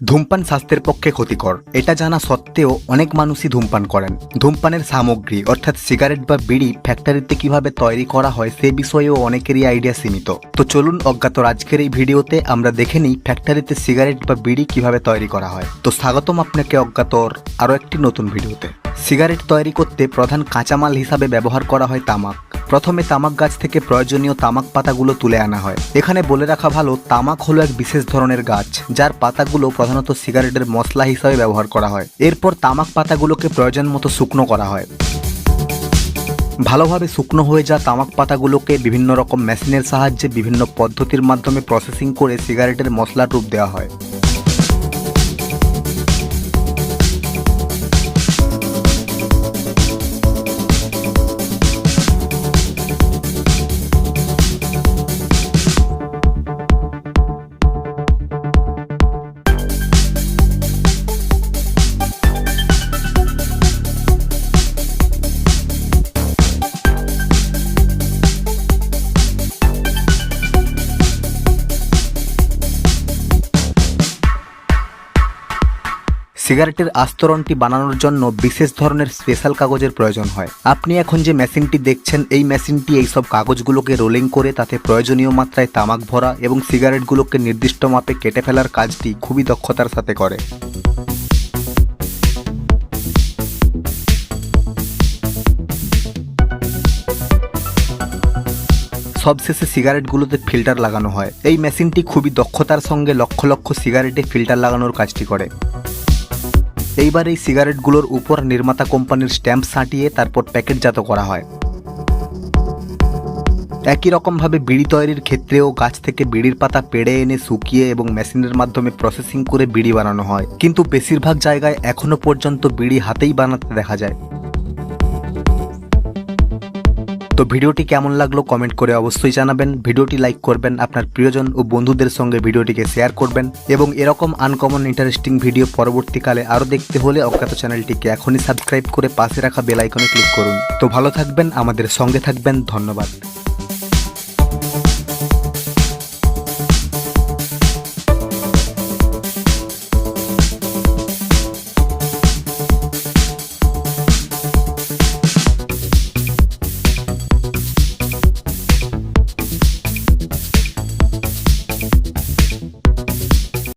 ধূমপান স্বাস্থ্যের পক্ষে ক্ষতিকর এটা জানা সত্ত্বেও অনেক মানুষই ধূমপান করেন। ধূমপানের সামগ্রী অর্থাৎ সিগারেট বা বিড়ি ফ্যাক্টরিতে কিভাবে তৈরি করা হয় সে বিষয়েও অনেকেরই আইডিয়া সীমিত। তো চলুন অজ্ঞাতর আজকের এই ভিডিওতে আমরা দেখে নিই ফ্যাক্টরিতে সিগারেট বা বিড়ি কিভাবে তৈরি করা হয়। তো স্বাগতম আপনাকে অজ্ঞাতর আরও একটি নতুন ভিডিওতে। সিগারেট তৈরি করতে প্রধান কাঁচামাল হিসাবে ব্যবহার করা হয় তামাক। প্রথমে তামাক গাছ থেকে প্রয়োজনীয় তামাক পাতাগুলো তুলে আনা হয়। এখানে বলে রাখা ভালো, তামাক হলো এক বিশেষ ধরনের গাছ যার পাতাগুলো প্রধানত সিগারেটের মশলা হিসাবে ব্যবহার করা হয়। এরপর তামাক পাতাগুলোকে প্রয়োজন মতো শুকনো করা হয়। ভালোভাবে শুকনো হয়ে যাওয়া তামাক পাতাগুলোকে বিভিন্ন রকম মেশিনের সাহায্যে বিভিন্ন পদ্ধতির মাধ্যমে প্রসেসিং করে সিগারেটের মশলার রূপ দেওয়া হয়। সিগারেটের আস্তরণটি বানানোর জন্য বিশেষ ধরনের স্পেশাল কাগজের প্রয়োজন হয়। আপনি এখন যে মেশিনটি দেখছেন এই মেশিনটি এইসব কাগজগুলোকে রোলিং করে তাতে প্রয়োজনীয় মাত্রায় তামাক ভরা এবং সিগারেটগুলোকে নির্দিষ্ট মাপে কেটে ফেলার কাজটি খুবই দক্ষতার সাথে করে। সবশেষে সিগারেটগুলোতে ফিল্টার লাগানো হয়। এই মেশিনটি খুবই দক্ষতার সঙ্গে লক্ষ লক্ষ সিগারেটে ফিল্টার লাগানোর কাজটি করে। এইবার এই সিগারেটগুলোর উপর নির্মাতা কোম্পানির স্ট্যাম্প সাঁটিয়ে তারপর প্যাকেটজাত করা হয়। একই রকমভাবে বিড়ি তৈরির ক্ষেত্রেও গাছ থেকে বিড়ির পাতা পেড়ে এনে শুকিয়ে এবং মেশিনের মাধ্যমে প্রসেসিং করে বিড়ি বানানো হয়, কিন্তু বেশিরভাগ জায়গায় এখনো পর্যন্ত বিড়ি হাতেই বানাতে দেখা যায়। তো ভিডিওটি কেমন লাগলো কমেন্ট করে অবশ্যই জানাবেন। ভিডিওটি লাইক করবেন, আপনার প্রিয়জন ও বন্ধুদের সঙ্গে ভিডিওটিকে শেয়ার করবেন এবং এরকম আনকমন ইন্টারেস্টিং ভিডিও পরবর্তীকালে আরও দেখতে হলে অজ্ঞাত চ্যানেলটিকে এখনই সাবস্ক্রাইব করে পাশে রাখা বেল আইকনে ক্লিক করুন। তো ভালো থাকবেন, আমাদের সঙ্গে থাকবেন, ধন্যবাদ।